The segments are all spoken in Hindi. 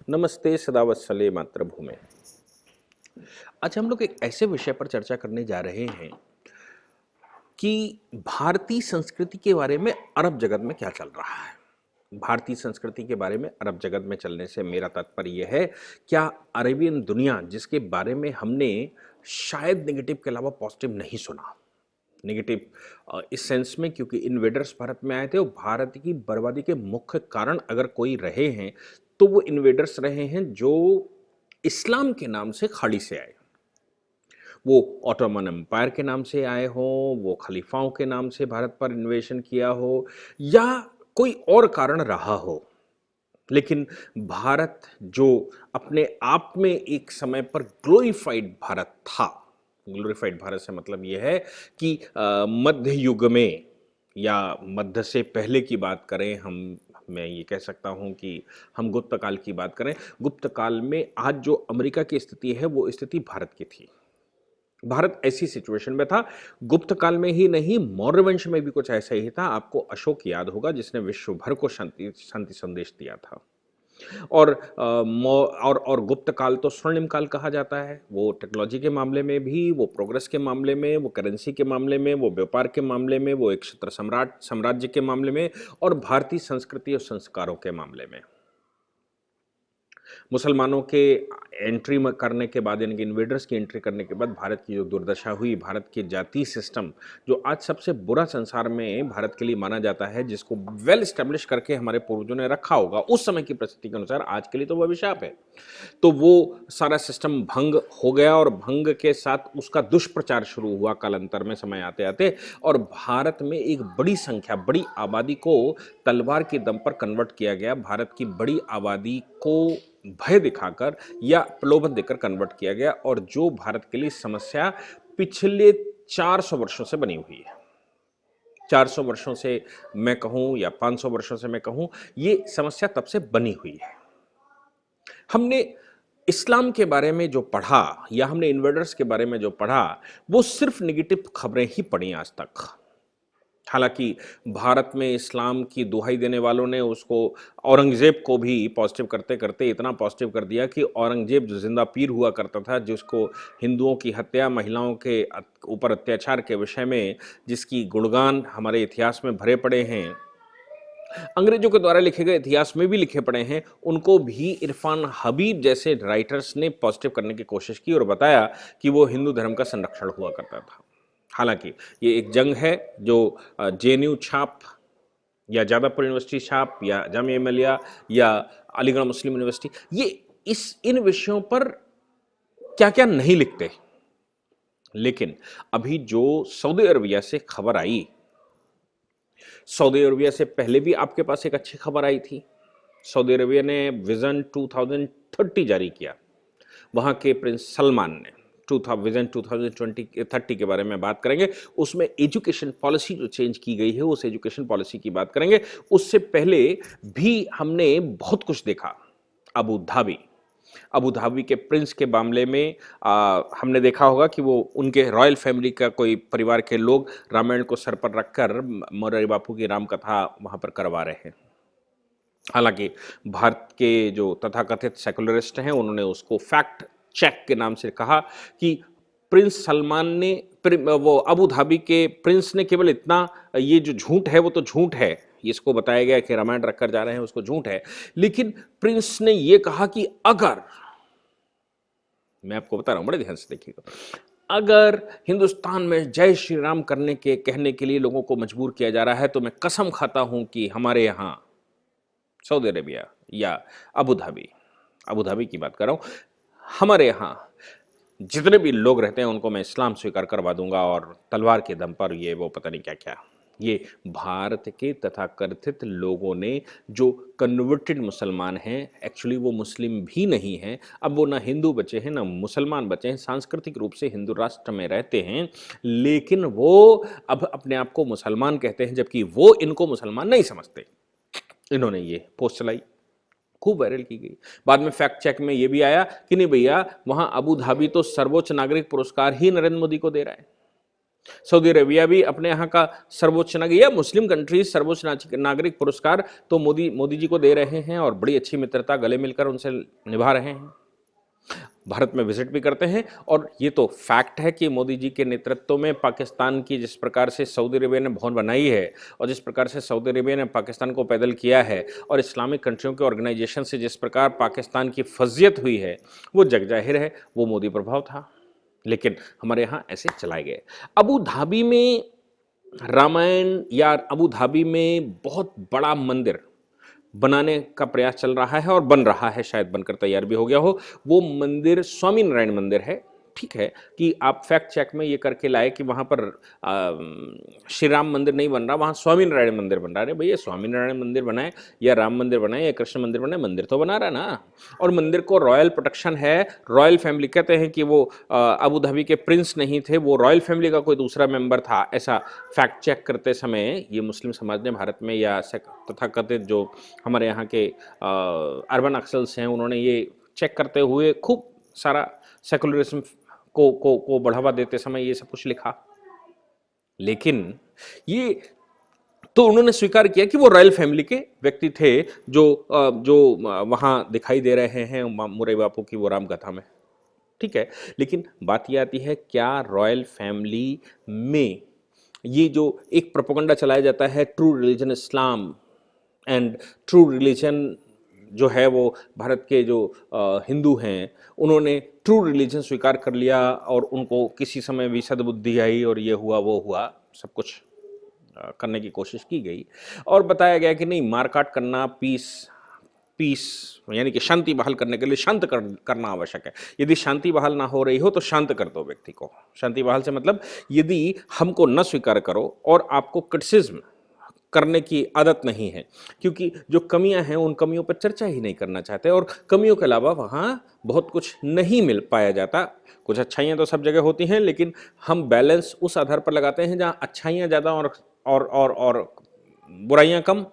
नमस्ते सदावत्सले मातृभूमे। आज हम लोग एक ऐसे विषय पर चर्चा करने जा रहे हैं कि भारतीय संस्कृति के बारे में अरब जगत में क्या चल रहा है। भारतीय संस्कृति के बारे में अरब जगत में चलने से मेरा तात्पर्य यह है, क्या अरेबियन दुनिया जिसके बारे में हमने शायद नेगेटिव के अलावा पॉजिटिव नहीं सुना। नेगेटिव इस सेंस में क्योंकि इन्वेडर्स भारत में आए थे और भारत की बर्बादी के मुख्य कारण अगर कोई रहे हैं तो वो इन्वेडर्स रहे हैं जो इस्लाम के नाम से खाड़ी से आए। वो ऑटोमन एम्पायर के नाम से आए हो, वो खलीफाओं के नाम से भारत पर इन्वेशन किया हो, या कोई और कारण रहा हो। लेकिन भारत जो अपने आप में एक समय पर ग्लोरीफाइड भारत था, ग्लोरीफाइड भारत से मतलब यह है कि मध्य युग में या मध्य से पहले की बात करें, मैं ये कह सकता हूं कि हम गुप्त काल की बात करें। गुप्त काल में आज जो अमेरिका की स्थिति है वो स्थिति भारत की थी। भारत ऐसी सिचुएशन में था। गुप्त काल में ही नहीं, मौर्य वंश में भी कुछ ऐसा ही था। आपको अशोक याद होगा जिसने विश्व भर को शांति संदेश दिया था। और गुप्त काल तो स्वर्णिम काल कहा जाता है। वो टेक्नोलॉजी के मामले में भी, वो प्रोग्रेस के मामले में, वो करेंसी के मामले में, वो व्यापार के मामले में, वो एक क्षत्र साम्राज्य के मामले में, और भारतीय संस्कृति और संस्कारों के मामले में। मुसलमानों के एंट्री करने के बाद, यानी कि इन्वेडर्स की एंट्री करने के बाद भारत की जो दुर्दशा हुई, भारत के जातीय सिस्टम जो आज सबसे बुरा संसार में भारत के लिए माना जाता है, जिसको वेल स्टैब्लिश करके हमारे पूर्वजों ने रखा होगा उस समय की परिस्थिति के अनुसार, आज के लिए तो वह अभिशाप है। तो वो सारा सिस्टम भंग हो गया और भंग के साथ उसका दुष्प्रचार शुरू हुआ कालांतर में, समय आते आते, और भारत में एक बड़ी संख्या, बड़ी आबादी को तलवार के दम पर कन्वर्ट किया गया। भारत की बड़ी आबादी को भय दिखाकर या प्रलोभन देकर कन्वर्ट किया गया, और जो भारत के लिए समस्या पिछले 400 वर्षों से बनी हुई है, 400 वर्षों से मैं कहूं या 500 वर्षों से मैं कहूं, ये समस्या तब से बनी हुई है। हमने इस्लाम के बारे में जो पढ़ा या हमने इन्वेडर्स के बारे में जो पढ़ा, वो सिर्फ नेगेटिव खबरें ही पढ़ी आज तक। हालांकि भारत में इस्लाम की दुहाई देने वालों ने उसको, औरंगजेब को भी पॉजिटिव करते करते इतना पॉजिटिव कर दिया कि औरंगजेब जो जिंदा पीर हुआ करता था, जिसको हिंदुओं की हत्या, महिलाओं के ऊपर अत्याचार के विषय में जिसकी गुणगान हमारे इतिहास में भरे पड़े हैं, अंग्रेजों के द्वारा लिखे गए इतिहास में भी लिखे पड़े हैं, उनको भी इरफान हबीब जैसे राइटर्स ने पॉजिटिव करने की कोशिश की और बताया कि वो हिंदू धर्म का संरक्षण हुआ करता था। हालांकि ये एक जंग है जो जेएनयू छाप या जादवपुर यूनिवर्सिटी छाप या जामिया मिलिया या अलीगढ़ मुस्लिम यूनिवर्सिटी, ये इन विषयों पर क्या क्या नहीं लिखते। लेकिन अभी जो सऊदी अरबिया से खबर आई, सऊदी अरबिया से पहले भी आपके पास एक अच्छी खबर आई थी। सऊदी अरबिया ने विजन 2030 जारी किया। वहां के प्रिंस सलमान ने विजन 2030 के बारे में बात करेंगे। उसमें एजुकेशन पॉलिसी जो चेंज की गई है, उस एजुकेशन पॉलिसी की बात करेंगे। उससे पहले भी हमने बहुत कुछ देखा। अबू धाबी के प्रिंस के मामले में हमने देखा होगा कि वो उनके रॉयल फैमिली का कोई परिवार के लोग रामायण को सर पर रखकर मोरारी बापू की राम कथा वहां पर करवा रहे हैं। हालांकि भारत के जो तथाकथित सेकुलरिस्ट हैं, उन्होंने उसको फैक्ट चेक के नाम से कहा कि प्रिंस सलमान ने, वो अबू धाबी के प्रिंस ने केवल इतना, ये जो झूठ है वो तो झूठ है, इसको बताया गया कि रामायण रखकर जा रहे हैं उसको झूठ है, लेकिन प्रिंस ने ये कहा कि अगर, मैं आपको बता रहा हूं, बड़े ध्यान से देखिएगा, अगर हिंदुस्तान में जय श्री राम कहने के लिए लोगों को मजबूर किया जा रहा है तो मैं कसम खाता हूं कि हमारे यहां सऊदी अरेबिया या अबू धाबी की बात कर रहा हूं, हमारे यहां जितने भी लोग रहते हैं उनको मैं इस्लाम स्वीकार करवा दूंगा, और तलवार के दम पर ये वो पता नहीं क्या क्या। ये भारत के तथाकथित लोगों ने, जो कन्वर्टेड मुसलमान हैं, एक्चुअली वो मुस्लिम भी नहीं हैं, अब वो ना हिंदू बचे हैं ना मुसलमान बचे हैं, सांस्कृतिक रूप से हिंदू राष्ट्र में रहते हैं, लेकिन वो अब अपने आप को मुसलमान कहते हैं, जबकि वो इनको मुसलमान नहीं समझते। इन्होंने ये पोस्ट चलाई, खूब वायरल की गई। बाद में फैक्ट चेक में ये भी आया कि नहीं भैया, वहां अबू धाबी तो सर्वोच्च नागरिक पुरस्कार ही नरेंद्र मोदी को दे रहा है। सऊदी अरेबिया भी अपने यहाँ का सर्वोच्च नागरिक या मुस्लिम कंट्रीज सर्वोच्च नागरिक पुरस्कार तो मोदी जी को दे रहे हैं और बड़ी अच्छी मित्रता गले मिलकर उनसे निभा रहे हैं, भारत में विजिट भी करते हैं। और ये तो फैक्ट है कि मोदी जी के नेतृत्व में पाकिस्तान की जिस प्रकार से सऊदी अरेबिया ने भवन बनाई है और जिस प्रकार से सऊदी अरेबिया ने पाकिस्तान को पैदल किया है और इस्लामिक कंट्रियों के ऑर्गेनाइजेशन से जिस प्रकार पाकिस्तान की फजियत हुई है, वो जग जाहिर है, वो मोदी प्रभाव था। लेकिन हमारे यहाँ ऐसे चलाए गए। अबू धाबी में रामायण या अबू धाबी में बहुत बड़ा मंदिर बनाने का प्रयास चल रहा है और बन रहा है, शायद बनकर तैयार भी हो गया हो। वो मंदिर स्वामीनारायण मंदिर है। ठीक है कि आप फैक्ट चेक में ये करके लाए कि वहाँ पर श्री राम मंदिर नहीं बन रहा, वहाँ स्वामीनारायण मंदिर बन रहा है। भैया स्वामीनारायण मंदिर बनाए या राम मंदिर बनाए या कृष्ण मंदिर बनाए, मंदिर तो बना रहा ना। और मंदिर को रॉयल प्रोटेक्शन है, रॉयल फैमिली कहते हैं कि वो अबू धाबी के प्रिंस नहीं थे, वो रॉयल फैमिली का कोई दूसरा मेंबर था। ऐसा फैक्ट चेक करते समय ये मुस्लिम समाज ने भारत में या तथाकथित जो हमारे यहाँ के अर्बन अक्सल्स हैं, उन्होंने ये चेक करते हुए खूब सारा सेकुलरिज्म को बढ़ावा देते समय ये सब कुछ लिखा। लेकिन ये तो उन्होंने स्वीकार किया कि वो रॉयल फैमिली के व्यक्ति थे जो वहां दिखाई दे रहे हैं मुरई बापू की वो राम कथा में। ठीक है, लेकिन बात ये आती है, क्या रॉयल फैमिली में ये जो एक प्रोपेगेंडा चलाया जाता है true religion Islam and true religion जो है वो भारत के जो हिंदू हैं उन्होंने ट्रू रिलीजन स्वीकार कर लिया और उनको किसी समय भी सद्बुद्धि आई और ये हुआ वो हुआ, सब कुछ करने की कोशिश की गई और बताया गया कि नहीं, मारकाट करना पीस यानी कि शांति बहाल करने के लिए शांत करना आवश्यक है। यदि शांति बहाल ना हो रही हो तो शांत कर दो व्यक्ति को। शांति बहाल से मतलब यदि हमको न स्वीकार करो और आपको क्रिटिसिज्म करने की आदत नहीं है, क्योंकि जो कमियां हैं उन कमियों पर चर्चा ही नहीं करना चाहते और कमियों के अलावा वहाँ बहुत कुछ नहीं मिल पाया जाता। कुछ अच्छाइयाँ तो सब जगह होती हैं, लेकिन हम बैलेंस उस आधार पर लगाते हैं जहाँ अच्छाइयाँ ज़्यादा और बुराइयाँ कम,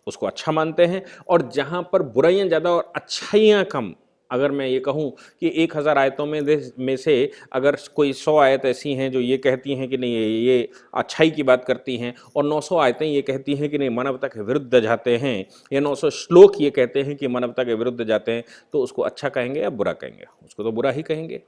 उसको अच्छा मानते हैं। और जहाँ पर बुराइयाँ ज़्यादा और अच्छाइयाँ कम, अगर मैं ये कहूँ कि 1000 आयतों में से अगर कोई 100 आयत ऐसी हैं जो ये कहती हैं कि नहीं ये अच्छाई की बात करती हैं और 900 आयतें ये कहती हैं कि नहीं मानवता के विरुद्ध जाते हैं, या 900 श्लोक ये कहते हैं कि मानवता के विरुद्ध जाते हैं, तो उसको अच्छा कहेंगे या बुरा कहेंगे? उसको तो बुरा ही कहेंगे।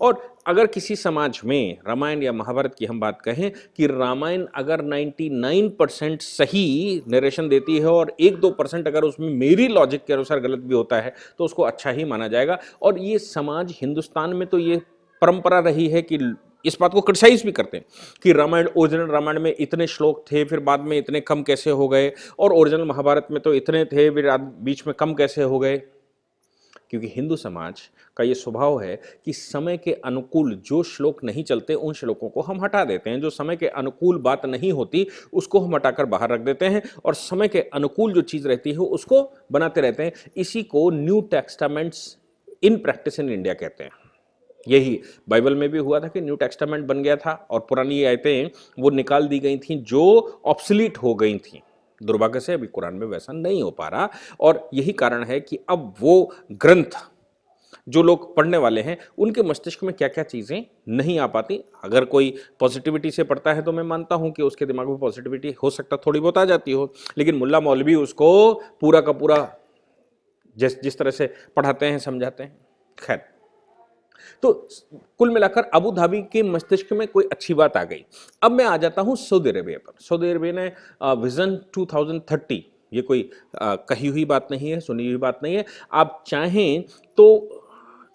और अगर किसी समाज में रामायण या महाभारत की हम बात कहें कि रामायण अगर 99% सही नरेशन देती है और 1-2% अगर उसमें मेरी लॉजिक के अनुसार गलत भी होता है तो उसको अच्छा ही माना जाएगा। और ये समाज हिंदुस्तान में तो ये परंपरा रही है कि इस बात को क्रिटिसाइज भी करते हैं कि रामायण, ओरिजिनल रामायण में इतने श्लोक थे, फिर बाद में इतने कम कैसे हो गए, और ओरिजिनल महाभारत में तो इतने थे, फिर बीच में कम कैसे हो गए। क्योंकि हिंदू समाज का ये स्वभाव है कि समय के अनुकूल जो श्लोक नहीं चलते उन श्लोकों को हम हटा देते हैं, जो समय के अनुकूल बात नहीं होती उसको हम हटाकर बाहर रख देते हैं और समय के अनुकूल जो चीज़ रहती है उसको बनाते रहते हैं। इसी को new testaments in practice in India कहते हैं। यही बाइबल में भी हुआ था कि न्यू टेस्टामेंट बन गया था और पुरानी आयतें वो निकाल दी गई थी जो ऑब्सलीट हो गई थी। दुर्भाग्य से अभी कुरान में वैसा नहीं हो पा रहा और यही कारण है कि अब वो ग्रंथ जो लोग पढ़ने वाले हैं उनके मस्तिष्क में क्या क्या चीज़ें नहीं आ पाती। अगर कोई पॉजिटिविटी से पढ़ता है तो मैं मानता हूं कि उसके दिमाग में पॉजिटिविटी हो सकता थोड़ी बहुत आ जाती हो, लेकिन मुल्ला मौलवी उसको पूरा का पूरा जिस तरह से पढ़ाते हैं समझाते हैं। खैर, तो कुल मिलाकर अबू धाबी के मस्तिष्क में कोई अच्छी बात आ गई। अब मैं आ जाता हूं सऊदी अरेबिया पर। सऊदी अरेबिया ने विजन 2030, ये कोई कही हुई बात नहीं है, सुनी हुई बात नहीं है। आप चाहें तो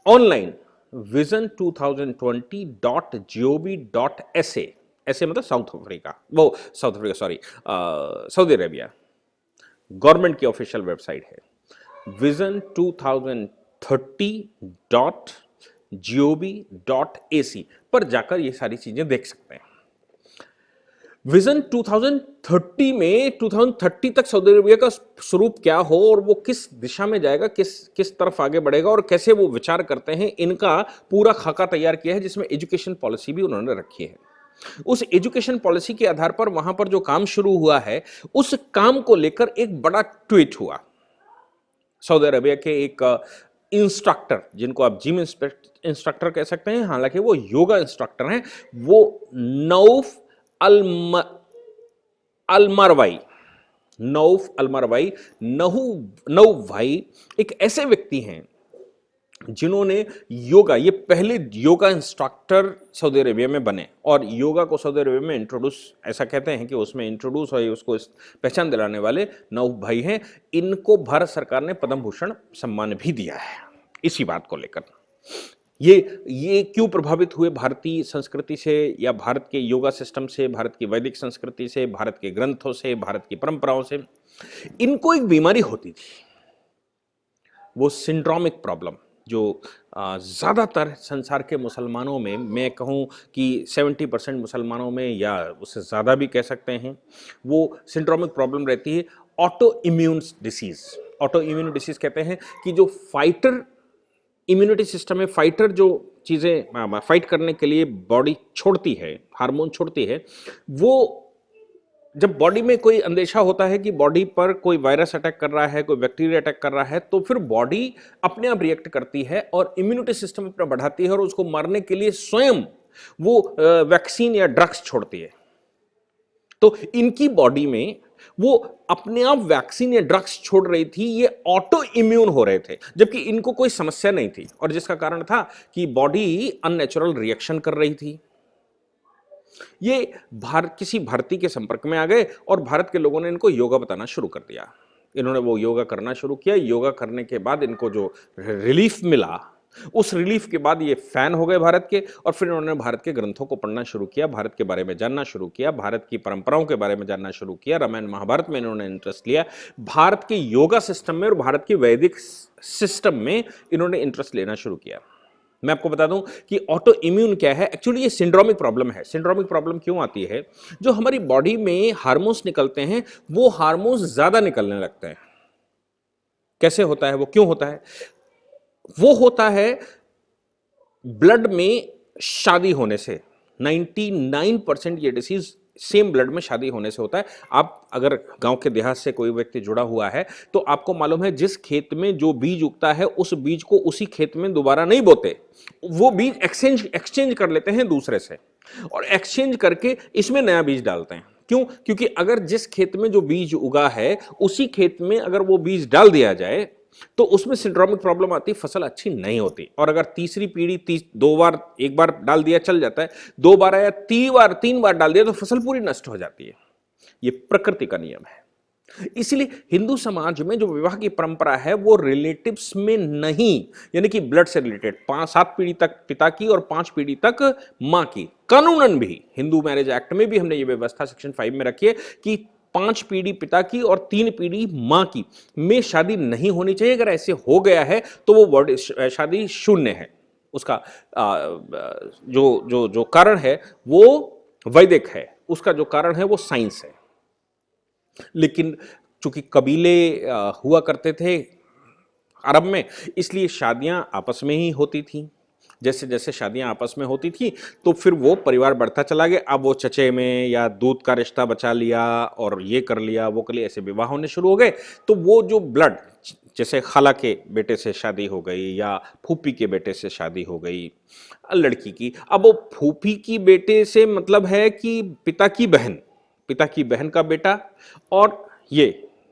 ऑनलाइन vision2020.gov.sa, ऐसे मतलब साउथ अफ्रीका, वो south Africa sorry Saudi Arabia government की ऑफिशियल वेबसाइट है। vision2030.gov.ac पर जाकर ये सारी चीजें देख सकते हैं। विजन 2030 में 2030 तक सऊदी अरेबिया का स्वरूप क्या हो और वो किस दिशा में जाएगा, किस तरफ आगे बढ़ेगा और कैसे वो विचार करते हैं, इनका पूरा खाका तैयार किया है, जिसमें एजुकेशन पॉलिसी भी उन्होंने रखी है। उस एजुकेशन पॉलिसी के आधार पर वहां पर जो काम शुरू हुआ है उस काम को लेकर एक बड़ा ट्वीट हुआ। सऊदी अरेबिया के एक इंस्ट्रक्टर, जिनको आप जिम इंस्ट्रक्टर कह सकते हैं, हालांकि वो योगा इंस्ट्रक्टर हैं, वो नौफ अलमरवाई, नौफ अलमरवाई, नऊ भाई एक ऐसे व्यक्ति हैं जिन्होंने योगा, ये पहले योगा इंस्ट्रक्टर सऊदी अरेबिया में बने, और योगा को सऊदी अरेबिया में इंट्रोड्यूस, ऐसा कहते हैं कि उसमें इंट्रोड्यूस हुए, उसको पहचान दिलाने वाले नौफ भाई हैं। इनको भारत सरकार ने पद्म भूषण सम्मान भी दिया है इसी बात को लेकर। ये क्यों प्रभावित हुए भारतीय संस्कृति से, या भारत के योगा सिस्टम से, भारत की वैदिक संस्कृति से, भारत के ग्रंथों से, भारत की परंपराओं से? इनको एक बीमारी होती थी, वो सिंड्रोमिक प्रॉब्लम, जो ज़्यादातर संसार के मुसलमानों में, मैं कहूँ कि 70% मुसलमानों में, या उससे ज़्यादा भी कह सकते हैं, वो सिंड्रोमिक प्रॉब्लम रहती है, auto immune disease. Auto immune disease कहते हैं कि जो फाइटर इम्यूनिटी सिस्टम है, फाइटर जो चीज़ें फाइट करने के लिए बॉडी छोड़ती है, हार्मोन छोड़ती है, वो जब बॉडी में कोई अंदेशा होता है कि बॉडी पर कोई वायरस अटैक कर रहा है, कोई बैक्टीरिया अटैक कर रहा है, तो फिर बॉडी अपने आप रिएक्ट करती है और इम्यूनिटी सिस्टम अपना बढ़ाती है और उसको मारने के लिए स्वयं वो वैक्सीन या ड्रग्स छोड़ती है। तो इनकी बॉडी में वो अपने आप वैक्सीन या ड्रग्स छोड़ रही थी, ये ऑटो इम्यून हो रहे थे, जबकि इनको कोई समस्या नहीं थी, और जिसका कारण था कि बॉडी अननेचुरल रिएक्शन कर रही थी। ये किसी भारतीय के संपर्क में आ गए और भारत के लोगों ने इनको योगा बताना शुरू कर दिया। इन्होंने वो योगा करना शुरू किया। योगा करने के बाद इनको जो रिलीफ मिला, उस रिलीफ के बाद ये फैन हो गए भारत के, और फिर इन्होंने भारत के ग्रंथों को पढ़ना शुरू किया, भारत के बारे में जानना शुरू किया, भारत की परंपराओं के बारे में जानना शुरू किया, रामायण महाभारत में इन्होंने इंटरेस्ट लिया, भारत के योगा सिस्टम में और भारत की वैदिक सिस्टम में इन्होंने इंटरेस्ट लेना शुरू किया। मैं आपको बता दूं कि ऑटो इम्यून क्या है। एक्चुअली ये सिंड्रोमिक प्रॉब्लम है। सिंड्रोमिक प्रॉब्लम क्यों आती है? जो हमारी बॉडी में हार्मोन्स निकलते हैं, वो हार्मोन्स ज्यादा निकलने लगते हैं। कैसे होता है वो, क्यों होता है? वो होता है ब्लड में शादी होने से। 99% ये डिसीज सेम ब्लड में शादी होने से होता है। आप अगर गांव के देहात से कोई व्यक्ति जुड़ा हुआ है तो आपको मालूम है, जिस खेत में जो बीज उगता है उस बीज को उसी खेत में दोबारा नहीं बोते, वो बीज एक्सचेंज कर लेते हैं दूसरे से, और एक्सचेंज करके इसमें नया बीज डालते हैं। क्यों? क्योंकि अगर जिस खेत में जो बीज उगा है उसी खेत में अगर वो बीज डाल दिया जाए तो उसमें सिंड्रोमिक प्रॉब्लम आती, फसल अच्छी नहीं होती। और अगर तीसरी पीढ़ी दो बार, एक बार डाल दिया चल जाता है, दो बार या तीन बार डाल दिया तो फसल पूरी नष्ट हो जाती है। ये प्रकृति का नियम है। इसलिए हिंदू समाज में जो विवाह की परंपरा है वो रिलेटिव्स में नहीं, यानी कि ब्लड से रिलेटेड, 5-7 पीढ़ी तक पिता की और 5 पीढ़ी तक मां की। कानूनन भी हिंदू मैरिज एक्ट में भी हमने ये व्यवस्था सेक्शन 5 में रखी है कि 5 पीढ़ी पिता की और 3 पीढ़ी मां की में शादी नहीं होनी चाहिए। अगर ऐसे हो गया है तो वो शादी शून्य है। उसका जो जो जो कारण है वो वैदिक है, उसका जो कारण है वो साइंस है। लेकिन चूंकि कबीले हुआ करते थे अरब में, इसलिए शादियां आपस में ही होती थी। जैसे जैसे शादियां आपस में होती थी तो फिर वो परिवार बढ़ता चला गया। अब वो चचे में या दूध का रिश्ता बचा लिया और ये कर लिया वो कर लिया, ऐसे विवाह होने शुरू हो गए। तो वो जो ब्लड, जैसे खाला के बेटे से शादी हो गई या फूफी के बेटे से शादी हो गई लड़की की, अब वो फूफी की बेटे से मतलब है कि पिता की बहन का बेटा और ये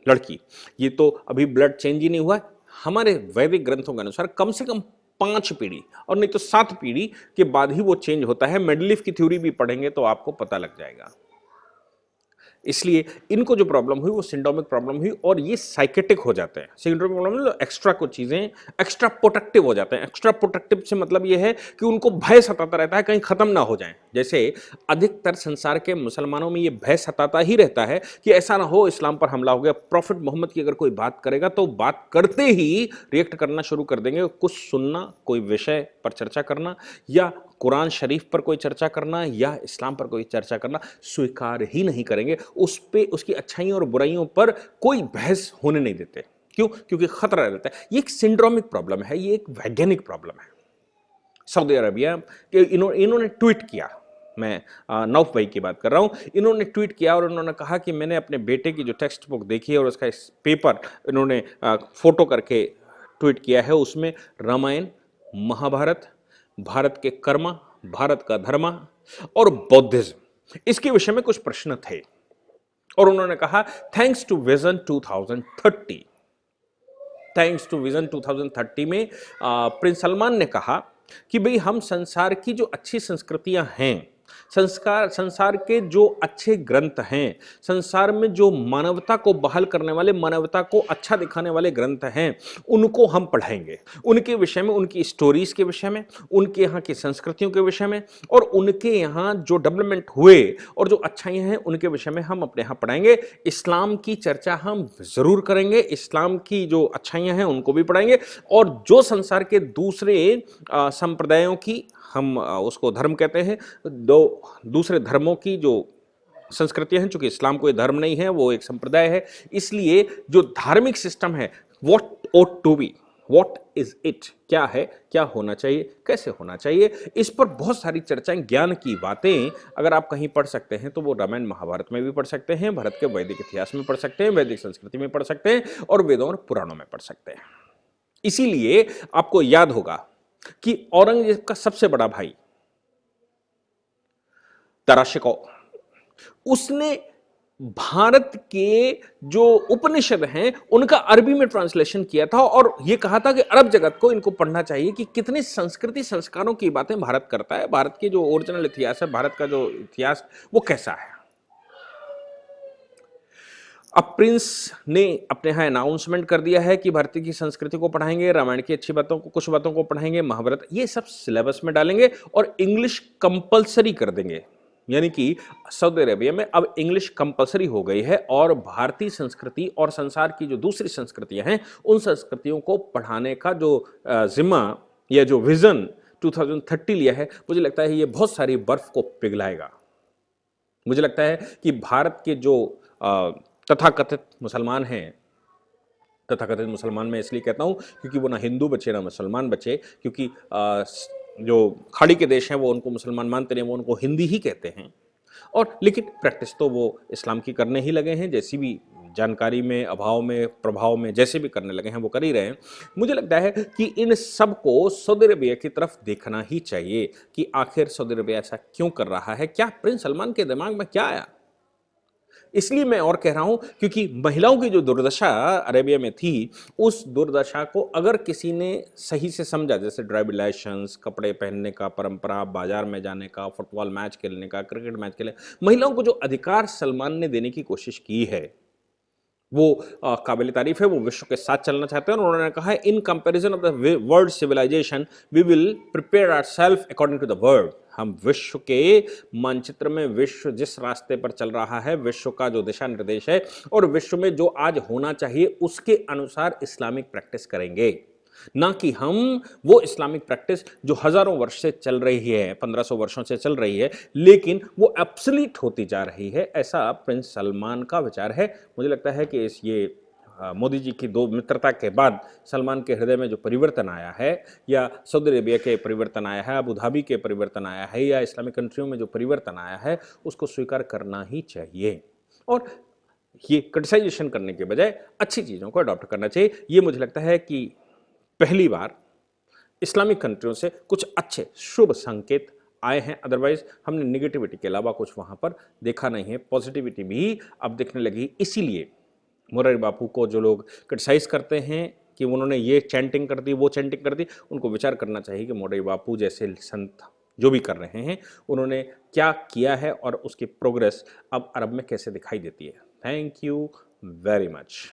लड़की, ये तो अभी ब्लड चेंज ही नहीं हुआ। हमारे वैदिक ग्रंथों के अनुसार कम से कम 5 पीढ़ी और नहीं तो 7 पीढ़ी के बाद ही वो चेंज होता है। मेंडलीफ की थ्योरी भी पढ़ेंगे तो आपको पता लग जाएगा। इसलिए इनको जो प्रॉब्लम हुई वो सिंड्रोमिक प्रॉब्लम हुई, और ये साइकेटिक हो जाते हैं। सिंड्रोमिक प्रॉब्लम में एक्स्ट्रा कुछ चीजें एक्स्ट्रा प्रोटेक्टिव हो जाते हैं। एक्स्ट्रा प्रोटेक्टिव से मतलब ये है कि उनको भय सताता रहता है कहीं खत्म ना हो जाए। जैसे अधिकतर संसार के मुसलमानों में ये भय सताता ही रहता है कि ऐसा ना हो इस्लाम पर हमला हो गया, प्रॉफिट मोहम्मद की अगर कोई बात करेगा तो बात करते ही रिएक्ट करना शुरू कर देंगे। कुछ सुनना, कोई विषय पर चर्चा करना या कुरान शरीफ पर कोई चर्चा करना या इस्लाम पर कोई चर्चा करना स्वीकार ही नहीं करेंगे। उस पे, उसकी अच्छाइयों और बुराइयों पर कोई बहस होने नहीं देते। क्यों? क्योंकि खतरा रहता है। ये एक सिंड्रोमिक प्रॉब्लम है, ये एक वैज्ञानिक प्रॉब्लम है। सऊदी अरबिया के इन्होंने ट्वीट किया, मैं नौफ भाई की बात कर रहा हूं, इन्होंने ट्वीट किया और उन्होंने कहा कि मैंने अपने बेटे की जो टेक्स्ट बुक देखी है और उसका इस पेपर इन्होंने फोटो करके ट्वीट किया है, उसमें रामायण, महाभारत, भारत के कर्म, भारत का धर्म और बौद्धिज्म, इसके विषय में कुछ प्रश्न थे और उन्होंने कहा thanks to vision 2030, thanks to vision 2030 में प्रिंस सलमान ने कहा कि भाई हम संसार की जो अच्छी संस्कृतियां हैं, संसार के जो अच्छे ग्रंथ हैं, संसार में जो मानवता को बहाल करने वाले, मानवता को अच्छा दिखाने वाले ग्रंथ हैं, उनको हम पढ़ाएंगे, उनके विषय में, उनकी स्टोरीज के विषय में, उनके यहाँ की संस्कृतियों के विषय में और उनके यहाँ जो डेवलपमेंट हुए और जो अच्छाइयाँ हैं उनके विषय में हम अपने यहाँ पढ़ाएंगे। इस्लाम की चर्चा हम जरूर करेंगे, इस्लाम की जो अच्छाइयाँ हैं उनको भी पढ़ाएंगे और जो संसार के दूसरे संप्रदायों की, हम उसको धर्म कहते हैं, दूसरे धर्मों की जो संस्कृतियां हैं, चूंकि इस्लाम कोई धर्म नहीं है, वो एक संप्रदाय है, इसलिए जो धार्मिक सिस्टम है, what ought to be, what is it, क्या है, क्या होना चाहिए, कैसे होना चाहिए, इस पर बहुत सारी चर्चाएं, ज्ञान की बातें अगर आप कहीं पढ़ सकते हैं तो वो रामायण महाभारत में भी पढ़ सकते हैं, भारत के वैदिक इतिहास में पढ़ सकते हैं, वैदिक संस्कृति में पढ़ सकते हैं और वेदों और पुराणों में पढ़ सकते हैं। इसीलिए आपको याद होगा कि औरंगजेब का सबसे बड़ा भाई तराशिको, उसने भारत के जो उपनिषद हैं उनका अरबी में ट्रांसलेशन किया था और यह कहा था कि अरब जगत को इनको पढ़ना चाहिए कि कितनी संस्कृति संस्कारों की बातें भारत करता है, भारत के जो ओरिजिनल इतिहास है, भारत का जो इतिहास वो कैसा है। अब प्रिंस ने अपने यहाँ अनाउंसमेंट कर दिया है कि भारतीय की संस्कृति को पढ़ाएंगे, रामायण की अच्छी बातों को, कुछ बातों को पढ़ाएंगे, महाभारत ये सब सिलेबस में डालेंगे और इंग्लिश कंपलसरी कर देंगे। यानी कि सऊदी अरेबिया में अब इंग्लिश कंपलसरी हो गई है और भारतीय संस्कृति और संसार की जो दूसरी संस्कृतियां हैं उन संस्कृतियों को पढ़ाने का जो जिम्मा या जो विजन 2030 लिया है, मुझे लगता है ये बहुत सारी बर्फ को पिघलाएगा। मुझे लगता है कि भारत के जो तथाकथित मुसलमान हैं, तथाकथित मुसलमान मैं इसलिए कहता हूं क्योंकि वो ना हिंदू बचे ना मुसलमान बचे, क्योंकि जो खाड़ी के देश हैं वो उनको मुसलमान मानते नहीं, वो उनको हिंदी ही कहते हैं और लेकिन प्रैक्टिस तो वो इस्लाम की करने ही लगे हैं, जैसी भी जानकारी में, अभाव में, प्रभाव में जैसे भी करने लगे हैं वो कर ही रहे हैं। मुझे लगता है कि इन सब को सऊदी अरबिया की तरफ देखना ही चाहिए कि आखिर सऊदी अरबिया ऐसा क्यों कर रहा है, क्या प्रिंस सलमान के दिमाग में क्या आया। इसलिए मैं और कह रहा हूं क्योंकि महिलाओं की जो दुर्दशा अरेबिया में थी, उस दुर्दशा को अगर किसी ने सही से समझा, जैसे ड्राइविंग लाइसेंस, कपड़े पहनने का परंपरा, बाजार में जाने का, फुटबॉल मैच खेलने का, क्रिकेट मैच खेलने, महिलाओं को जो अधिकार सलमान ने देने की कोशिश की है वो काबिल तारीफ है। वो विश्व के साथ चलना चाहते हैं और उन्होंने कहा है in comparison of the world civilisation we will prepare ourselves according to the world. हम विश्व के मानचित्र में, विश्व जिस रास्ते पर चल रहा है, विश्व का जो दिशा निर्देश है और विश्व में जो आज होना चाहिए उसके अनुसार इस्लामिक प्रैक्टिस करेंगे, ना कि हम वो इस्लामिक प्रैक्टिस जो हजारों वर्ष से चल रही है, 1500 वर्षों से चल रही है, लेकिन वो एब्सोल्यूट होती जा रही है, ऐसा प्रिंस सलमान का विचार है। मुझे लगता है कि ये मोदी जी की दो मित्रता के बाद सलमान के हृदय में जो परिवर्तन आया है, या सऊदी अरेबिया के परिवर्तन आया है, अबू धाबी के परिवर्तन आया है, या इस्लामिक कंट्रियों में जो परिवर्तन आया है, उसको स्वीकार करना ही चाहिए और ये क्रिटिसाइजेशन करने के बजाय अच्छी चीज़ों को अडॉप्ट करना चाहिए। ये मुझे लगता है कि पहली बार इस्लामिक कंट्रियों से कुछ अच्छे शुभ संकेत आए हैं, अदरवाइज हमने निगेटिविटी के अलावा कुछ वहां पर देखा नहीं है। पॉजिटिविटी भी अब दिखने लगी। इसीलिए मोरारी बापू को जो लोग क्रिटिसाइज करते हैं कि उन्होंने ये चैंटिंग कर दी, वो चैंटिंग कर दी, उनको विचार करना चाहिए कि मोरारी बापू जैसे संत जो भी कर रहे हैं उन्होंने क्या किया है और उसकी प्रोग्रेस अब अरब में कैसे दिखाई देती है। Thank you very much.